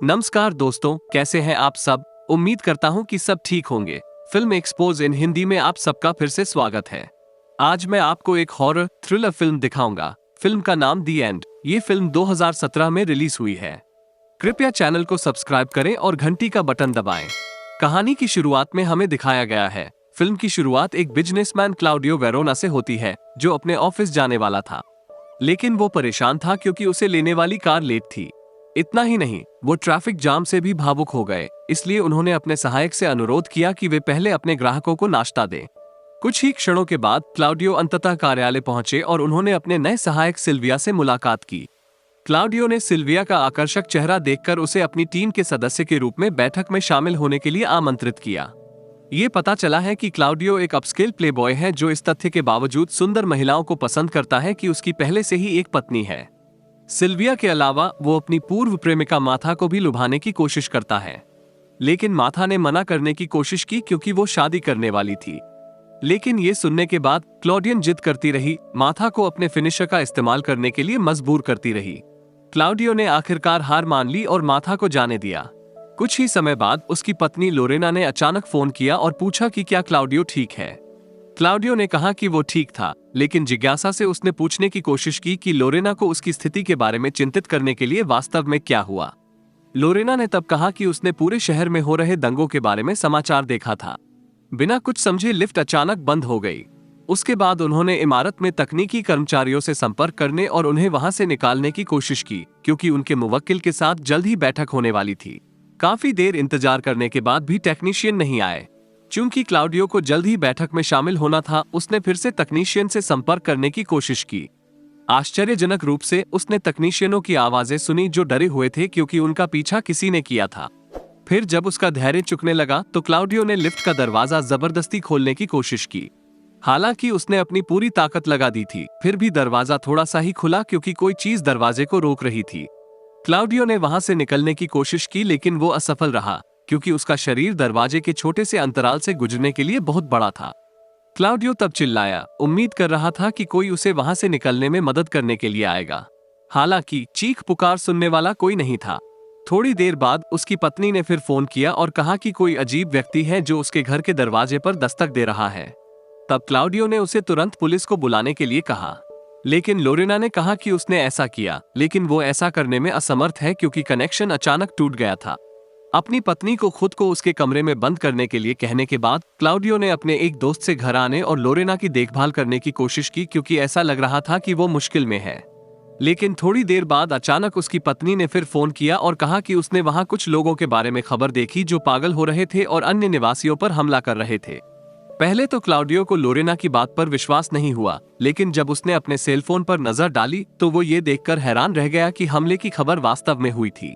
नमस्कार दोस्तों, कैसे हैं आप सब। उम्मीद करता हूं कि सब ठीक होंगे। फिल्म एक्सपोज इन हिंदी में आप सबका फिर से स्वागत है। आज मैं आपको एक हॉरर थ्रिलर फिल्म दिखाऊंगा। फिल्म का नाम दी एंड। ये फिल्म 2017 में रिलीज हुई है। कृपया चैनल को सब्सक्राइब करें और घंटी का बटन दबाएं। कहानी की शुरुआत में हमें दिखाया गया है। फिल्म की शुरुआत एक बिजनेसमैन क्लाउडियो वेरोना से होती है, जो अपने ऑफिस जाने वाला था। लेकिन वो परेशान था क्योंकि उसे लेने वाली कार लेट थी। इतना ही नहीं, वो ट्रैफिक जाम से भी भावुक हो गए। इसलिए उन्होंने अपने सहायक से अनुरोध किया कि वे पहले अपने ग्राहकों को नाश्ता दें। कुछ ही क्षणों के बाद क्लाउडियो अंततः कार्यालय पहुंचे और उन्होंने अपने नए सहायक सिल्विया से मुलाकात की। क्लाउडियो ने सिल्विया का आकर्षक चेहरा देखकर उसे अपनी टीम के सदस्य के रूप में बैठक में शामिल होने के लिए आमंत्रित किया। ये पता चला है कि क्लाउडियो एक अपस्केल प्लेबॉय है, जो इस तथ्य के बावजूद सुंदर महिलाओं को पसंद करता है कि उसकी पहले से ही एक पत्नी है। सिल्विया के अलावा वो अपनी पूर्व प्रेमिका माथा को भी लुभाने की कोशिश करता है, लेकिन माथा ने मना करने की कोशिश की क्योंकि वो शादी करने वाली थी। लेकिन ये सुनने के बाद क्लॉडियन जिद करती रही, माथा को अपने फिनिशर का इस्तेमाल करने के लिए मजबूर करती रही। क्लाउडियो ने आखिरकार हार मान ली और माथा को जाने दिया। कुछ ही समय बाद उसकी पत्नी लोरेना ने अचानक फोन किया और पूछा कि क्या क्लाउडियो ठीक है। क्लाउडियो ने कहा कि वो ठीक था, लेकिन जिज्ञासा से उसने पूछने की कोशिश की कि लोरेना को उसकी स्थिति के बारे में चिंतित करने के लिए वास्तव में क्या हुआ। लोरेना ने तब कहा कि उसने पूरे शहर में हो रहे दंगों के बारे में समाचार देखा था। बिना कुछ समझे लिफ्ट अचानक बंद हो गई। उसके बाद उन्होंने इमारत में तकनीकी कर्मचारियों से संपर्क करने और उन्हें वहां से निकालने की कोशिश की, क्योंकि उनके मुवक्किल के साथ जल्द ही बैठक होने वाली थी। काफी देर इंतजार करने के बाद भी टेक्नीशियन नहीं आए। चूंकि क्लाउडियो को जल्द ही बैठक में शामिल होना था, उसने फिर से तकनीशियन से संपर्क करने की कोशिश की। आश्चर्यजनक रूप से उसने तकनीशियनों की आवाजें सुनी जो डरे हुए थे क्योंकि उनका पीछा किसी ने किया था। फिर जब उसका धैर्य चुकने लगा तो क्लाउडियो ने लिफ्ट का दरवाजा जबरदस्ती खोलने की कोशिश की। हालांकि उसने अपनी पूरी ताकत लगा दी थी, फिर भी दरवाजा थोड़ा सा ही खुला क्योंकि कोई चीज दरवाजे को रोक रही थी। क्लाउडियो ने वहां से निकलने की कोशिश की, लेकिन वो असफल रहा क्योंकि उसका शरीर दरवाजे के छोटे से अंतराल से गुजरने के लिए बहुत बड़ा था। क्लाउडियो तब चिल्लाया, उम्मीद कर रहा था कि कोई उसे वहां से निकलने में मदद करने के लिए आएगा। हालांकि चीख पुकार सुनने वाला कोई नहीं था। थोड़ी देर बाद उसकी पत्नी ने फिर फोन किया और कहा कि कोई अजीब व्यक्ति है जो उसके घर के दरवाजे पर दस्तक दे रहा है। तब क्लाउडियो ने उसे तुरंत पुलिस को बुलाने के लिए कहा, लेकिन लोरेना ने कहा कि उसने ऐसा किया, लेकिन वो ऐसा करने में असमर्थ है क्योंकि कनेक्शन अचानक टूट गया था। अपनी पत्नी को खुद को उसके कमरे में बंद करने के लिए कहने के बाद क्लाउडियो ने अपने एक दोस्त से घर आने और लोरेना की देखभाल करने की कोशिश की, क्योंकि ऐसा लग रहा था कि वो मुश्किल में है। लेकिन थोड़ी देर बाद अचानक उसकी पत्नी ने फिर फोन किया और कहा कि उसने वहां कुछ लोगों के बारे में खबर देखी जो पागल हो रहे थे और अन्य निवासियों पर हमला कर रहे थे। पहले तो क्लाउडियो को लोरेना की बात पर विश्वास नहीं हुआ, लेकिन जब उसने अपने सेलफोन पर नजर डाली तो वो ये देखकर हैरान रह गया कि हमले की खबर वास्तव में हुई थी।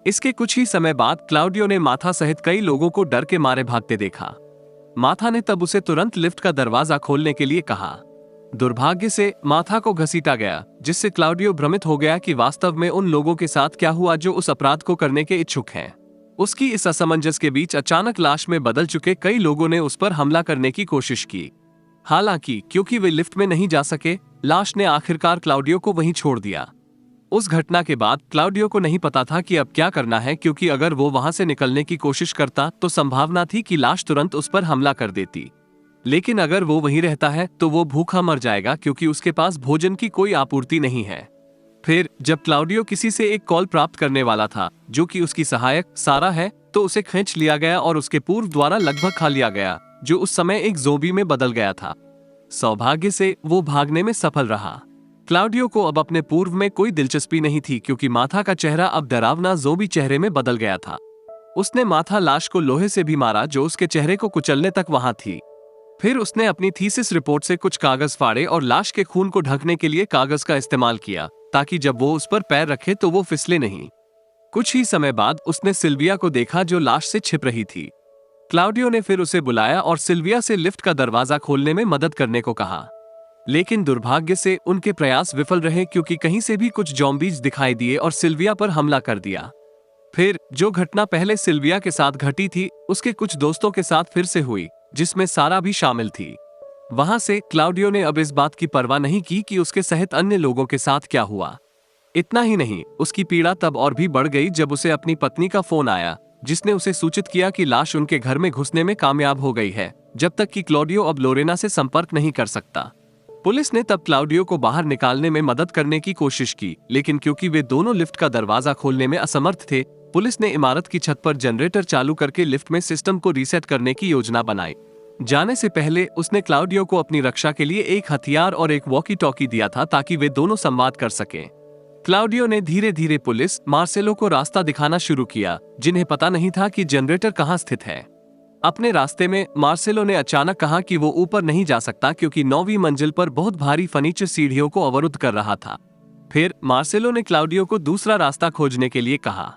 इसके कुछ ही समय बाद क्लाउडियो ने माथा सहित कई लोगों को डर के मारे भागते देखा। माथा ने तब उसे तुरंत लिफ्ट का दरवाजा खोलने के लिए कहा। दुर्भाग्य से माथा को घसीटा गया, जिससे क्लाउडियो भ्रमित हो गया कि वास्तव में उन लोगों के साथ क्या हुआ जो उस अपराध को करने के इच्छुक हैं। उसकी इस असमंजस के बीच अचानक लाश में बदल चुके कई लोगों ने उस पर हमला करने की कोशिश की। हालांकि क्योंकि वे लिफ्ट में नहीं जा सके, लाश ने आखिरकार क्लाउडियो को वहीं छोड़ दिया। उस घटना के बाद क्लाउडियो को नहीं पता था कि अब क्या करना है, क्योंकि अगर वो वहां से निकलने की कोशिश करता तो संभावना थी कि लाश तुरंत उस पर हमला कर देती। लेकिन अगर वो वहीं रहता है तो वो भूखा मर जाएगा, क्योंकि उसके पास भोजन की कोई आपूर्ति नहीं है। फिर जब क्लाउडियो किसी से एक कॉल प्राप्त करने वाला था, जो कि उसकी सहायक सारा है, तो उसे खींच लिया गया और उसके पूर्व द्वारा लगभग खा लिया गया, जो उस समय एक ज़ोंबी में बदल गया था। सौभाग्य से वो भागने में सफल रहा। क्लाउडियो को अब अपने पूर्व में कोई दिलचस्पी नहीं थी, क्योंकि माथा का चेहरा अब डरावना ज़ोंबी चेहरे में बदल गया था। उसने माथा लाश को लोहे से भी मारा जो उसके चेहरे को कुचलने तक वहां थी। फिर उसने अपनी थीसिस रिपोर्ट से कुछ कागज फाड़े और लाश के खून को ढकने के लिए कागज का इस्तेमाल किया, ताकि जब वो उस पर पैर रखे तो वो फिसले नहीं। कुछ ही समय बाद उसने सिल्विया को देखा जो लाश से छिप रही थी। क्लाउडियो ने फिर उसे बुलाया और सिल्विया से लिफ्ट का दरवाजा खोलने में मदद करने को कहा, लेकिन दुर्भाग्य से उनके प्रयास विफल रहे, क्योंकि कहीं से भी कुछ ज़ॉम्बीज दिखाई दिए और सिल्विया पर हमला कर दिया। फिर जो घटना पहले सिल्विया के साथ घटी थी, उसके कुछ दोस्तों के साथ फिर से हुई, जिसमें सारा भी शामिल थी। वहां से क्लाउडियो ने अब इस बात की परवाह नहीं की कि उसके सहित अन्य लोगों के साथ क्या हुआ। इतना ही नहीं, उसकी पीड़ा तब और भी बढ़ गई जब उसे अपनी पत्नी का फोन आया, जिसने उसे सूचित किया कि लाश उनके घर में घुसने में कामयाब हो गई है, जब तक कि क्लॉडियो अब लोरेना से संपर्क नहीं कर सकता। पुलिस ने तब क्लाउडियो को बाहर निकालने में मदद करने की कोशिश की, लेकिन क्योंकि वे दोनों लिफ्ट का दरवाजा खोलने में असमर्थ थे, पुलिस ने इमारत की छत पर जनरेटर चालू करके लिफ्ट में सिस्टम को रीसेट करने की योजना बनाई। जाने से पहले उसने क्लाउडियो को अपनी रक्षा के लिए एक हथियार और एक वॉकी टॉकी दिया था ताकि वे दोनों संवाद कर सकें। क्लाउडियो ने धीरे धीरे पुलिस मार्सेलो को रास्ता दिखाना शुरू किया, जिन्हें पता नहीं था कि जनरेटर कहां स्थित है। अपने रास्ते में मार्सेलो ने अचानक कहा कि वो ऊपर नहीं जा सकता क्योंकि 9वीं मंजिल पर बहुत भारी फर्नीचर सीढ़ियों को अवरुद्ध कर रहा था। फिर मार्सेलो ने क्लाउडियो को दूसरा रास्ता खोजने के लिए कहा।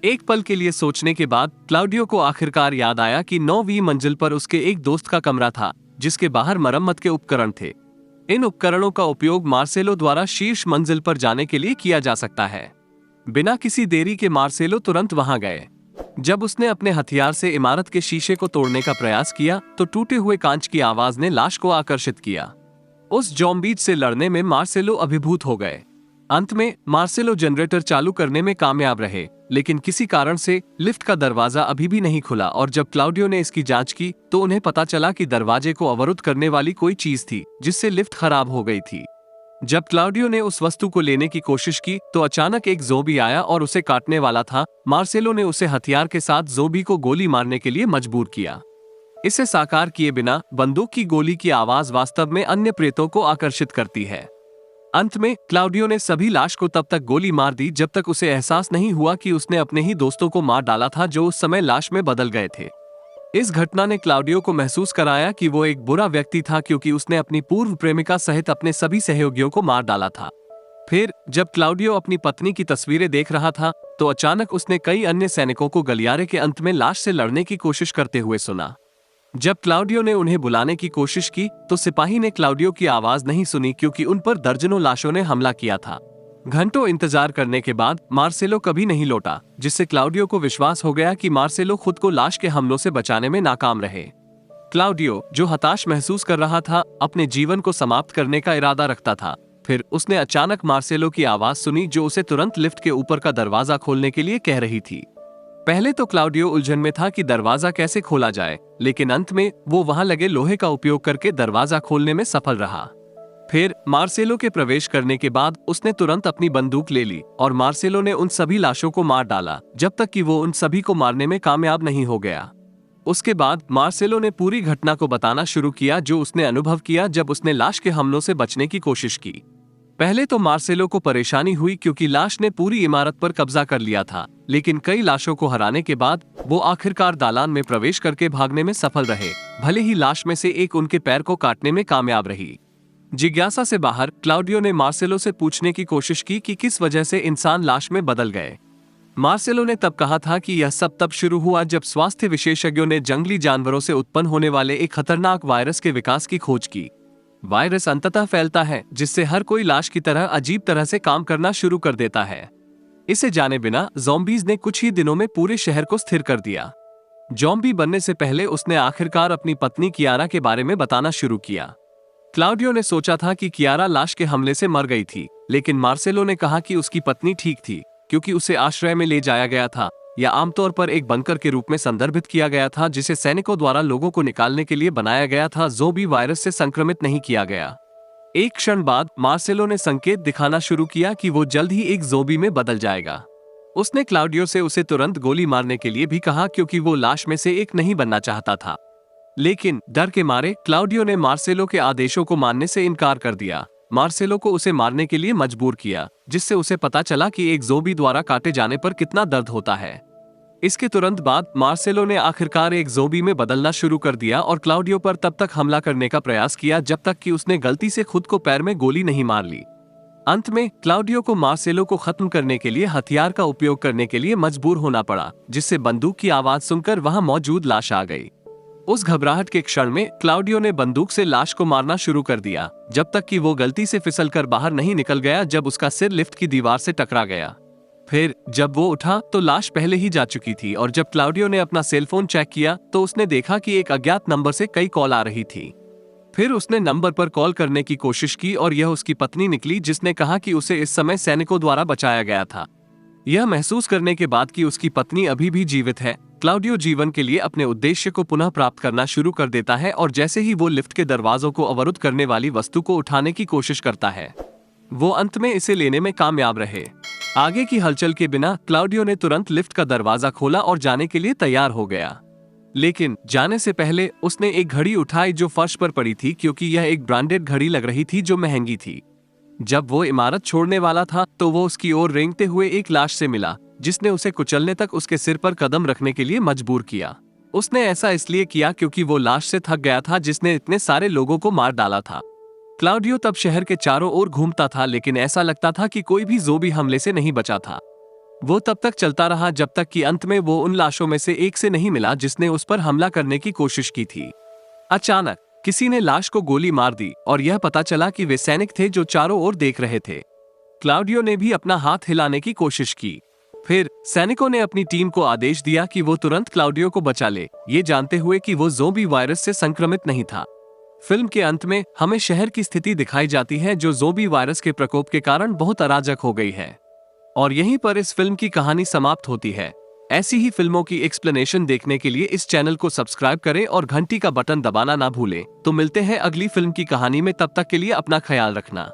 एक पल के लिए सोचने के बाद क्लाउडियो को आखिरकार याद आया कि 9वीं मंजिल पर उसके एक दोस्त का कमरा था, जिसके बाहर मरम्मत के उपकरण थे। इन उपकरणों का उपयोग मार्सेलो द्वारा शीर्ष मंजिल पर जाने के लिए किया जा सकता है। बिना किसी देरी के मार्सेलो तुरंत वहां गए। जब उसने अपने हथियार से इमारत के शीशे को तोड़ने का प्रयास किया तो टूटे हुए कांच की आवाज ने लाश को आकर्षित किया। उस ज़ॉम्बीज से लड़ने में मार्सेलो अभिभूत हो गए। अंत में मार्सेलो जनरेटर चालू करने में कामयाब रहे, लेकिन किसी कारण से लिफ्ट का दरवाजा अभी भी नहीं खुला और जब क्लाउडियो ने इसकी जांच की तो उन्हें पता चला कि दरवाजे को अवरुद्ध करने वाली कोई चीज थी, जिससे लिफ्ट खराब हो गई थी। जब क्लाउडियो ने उस वस्तु को लेने की कोशिश की तो अचानक एक ज़ॉम्बी आया और उसे काटने वाला था। मार्सेलो ने उसे हथियार के साथ ज़ॉम्बी को गोली मारने के लिए मजबूर किया। इसे साकार किए बिना बंदूक की गोली की आवाज वास्तव में अन्य प्रेतों को आकर्षित करती है। अंत में क्लाउडियो ने सभी लाश को तब तक गोली मार दी जब तक उसे एहसास नहीं हुआ कि उसने अपने ही दोस्तों को मार डाला था जो उस समय लाश में बदल गए थे। इस घटना ने क्लाउडियो को महसूस कराया कि वो एक बुरा व्यक्ति था क्योंकि उसने अपनी पूर्व प्रेमिका सहित अपने सभी सहयोगियों को मार डाला था। फिर जब क्लाउडियो अपनी पत्नी की तस्वीरें देख रहा था तो अचानक उसने कई अन्य सैनिकों को गलियारे के अंत में लाश से लड़ने की कोशिश करते हुए सुना। जब क्लाउडियो ने उन्हें बुलाने की कोशिश की तो सिपाही ने क्लाउडियो की आवाज नहीं सुनी क्योंकि उन पर दर्जनों लाशों ने हमला किया था। घंटों इंतजार करने के बाद मार्सेलो कभी नहीं लौटा, जिससे क्लाउडियो को विश्वास हो गया कि मार्सेलो खुद को लाश के हमलों से बचाने में नाकाम रहे। क्लाउडियो, जो हताश महसूस कर रहा था, अपने जीवन को समाप्त करने का इरादा रखता था। फिर उसने अचानक मार्सेलो की आवाज सुनी जो उसे तुरंत लिफ्ट के ऊपर का दरवाजा खोलने के लिए कह रही थी। पहले तो क्लाउडियो उलझन में था कि दरवाजा कैसे खोला जाए, लेकिन अंत में वो वहां लगे लोहे का उपयोग करके दरवाजा खोलने में सफल रहा। फिर मार्सेलो के प्रवेश करने के बाद उसने तुरंत अपनी बंदूक ले ली और मार्सेलो ने उन सभी लाशों को मार डाला जब तक कि वो उन सभी को मारने में कामयाब नहीं हो गया। उसके बाद मार्सेलो ने पूरी घटना को बताना शुरू किया जो उसने अनुभव किया जब उसने लाश के हमलों से बचने की कोशिश की। पहले तो मार्सेलो को परेशानी हुई क्योंकि लाश ने पूरी इमारत पर कब्जा कर लिया था, लेकिन कई लाशों को हराने के बाद वो आखिरकार दालान में प्रवेश करके भागने में सफल रहे, भले ही लाश में से एक उनके पैर को काटने में कामयाब रही। जिज्ञासा से बाहर क्लाउडियो ने मार्सेलो से पूछने की कोशिश की कि किस वजह से इंसान लाश में बदल गए। मार्सेलो ने तब कहा था कि यह सब तब शुरू हुआ जब स्वास्थ्य विशेषज्ञों ने जंगली जानवरों से उत्पन्न होने वाले एक खतरनाक वायरस के विकास की खोज की। वायरस अंततः फैलता है जिससे हर कोई लाश की तरह अजीब तरह से काम करना शुरू कर देता है। इसे जाने बिना ज़ॉम्बीज ने कुछ ही दिनों में पूरे शहर को स्थिर कर दिया। ज़ॉम्बी बनने से पहले उसने आखिरकार अपनी पत्नी कियारा के बारे में बताना शुरू किया। क्लाउडियो ने सोचा था कि कियारा लाश के हमले से मर गई थी, लेकिन मार्सेलो ने कहा कि उसकी पत्नी ठीक थी क्योंकि उसे आश्रय में ले जाया गया था, या आमतौर पर एक बंकर के रूप में संदर्भित किया गया था जिसे सैनिकों द्वारा लोगों को निकालने के लिए बनाया गया था। ज़ॉम्बी वायरस से संक्रमित नहीं किया गया। एक क्षण बाद मार्सेलो ने संकेत दिखाना शुरू किया कि वो जल्द ही एक ज़ॉम्बी में बदल जाएगा। उसने क्लाउडियो से उसे तुरंत गोली मारने के लिए भी कहा क्योंकि वो लाश में से एक नहीं बनना चाहता था, लेकिन डर के मारे क्लाउडियो ने मार्सेलो के आदेशों को मानने से इनकार कर दिया। मार्सेलो को उसे मारने के लिए मजबूर किया, जिससे उसे पता चला कि एक ज़ॉम्बी द्वारा काटे जाने पर कितना दर्द होता है। इसके तुरंत बाद मार्सेलो ने आखिरकार एक ज़ॉम्बी में बदलना शुरू कर दिया और क्लाउडियो पर तब तक हमला करने का प्रयास किया जब तक कि उसने गलती से खुद को पैर में गोली नहीं मार ली। अंत में क्लाउडियो को मार्सेलो को खत्म करने के लिए हथियार का उपयोग करने के लिए मजबूर होना पड़ा, जिससे बंदूक की आवाज सुनकर वहां मौजूद लाश आ गई। उस घबराहट के क्षण में क्लाउडियो ने बंदूक से लाश को मारना शुरू कर दिया जब तक कि वो गलती से फिसलकर बाहर नहीं निकल गया जब उसका सिर लिफ्ट की दीवार से टकरा गया। फिर जब वो उठा तो लाश पहले ही जा चुकी थी और जब क्लाउडियो ने अपना सेल फोन चेक किया तो उसने देखा कि एक अज्ञात नंबर से कई कॉल आ रही थी। फिर उसने नंबर पर कॉल करने की कोशिश की और यह उसकी पत्नी निकली, जिसने कहा कि उसे इस समय सैनिकों द्वारा बचाया गया था। यह महसूस करने के बाद कि उसकी पत्नी अभी भी जीवित है, क्लाउडियो जीवन के लिए अपने उद्देश्य को पुनः प्राप्त करना शुरू कर देता है और जैसे ही वो लिफ्ट के दरवाजों को अवरुद्ध करने वाली वस्तु को उठाने की कोशिश करता है, वो अंत में इसे लेने में कामयाब रहे। आगे की हलचल के बिना क्लाउडियो ने तुरंत लिफ्ट का दरवाजा खोला और जाने के लिए तैयार हो गया। लेकिन जाने से पहले उसने एक घड़ी उठाई जो फर्श पर पड़ी थी, क्योंकि यह एक ब्रांडेड घड़ी लग रही थी जो महंगी थी। जब वो इमारत छोड़ने वाला था तो वो उसकी ओर रेंगते हुए एक लाश से मिला, जिसने उसे कुचलने तक उसके सिर पर कदम रखने के लिए मजबूर किया। उसने ऐसा इसलिए किया क्योंकि वो लाश से थक गया था जिसने इतने सारे लोगों को मार डाला था। क्लाउडियो तब शहर के चारों ओर घूमता था, लेकिन ऐसा लगता था कि कोई भी ज़ोंबी हमले से नहीं बचा था। वो तब तक चलता रहा जब तक कि अंत में वो उन लाशों में से एक से नहीं मिला जिसने उस पर हमला करने की कोशिश की थी। अचानक किसी ने लाश को गोली मार दी और यह पता चला कि वे सैनिक थे जो चारों ओर देख रहे थे। क्लाउडियो ने भी अपना हाथ हिलाने की कोशिश की। फिर सैनिकों ने अपनी टीम को आदेश दिया कि वो तुरंत क्लाउडियो को बचा ले, ये जानते हुए कि वो ज़ोंबी वायरस से संक्रमित नहीं था। फिल्म के अंत में हमें शहर की स्थिति दिखाई जाती है जो ज़ोंबी वायरस के प्रकोप के कारण बहुत अराजक हो गई है। और यहीं पर इस फिल्म की कहानी समाप्त होती है। ऐसी ही फिल्मों की एक्सप्लेनेशन देखने के लिए इस चैनल को सब्सक्राइब करें और घंटी का बटन दबाना ना भूलें। तो मिलते हैं अगली फिल्म की कहानी में, तब तक के लिए अपना ख्याल रखना।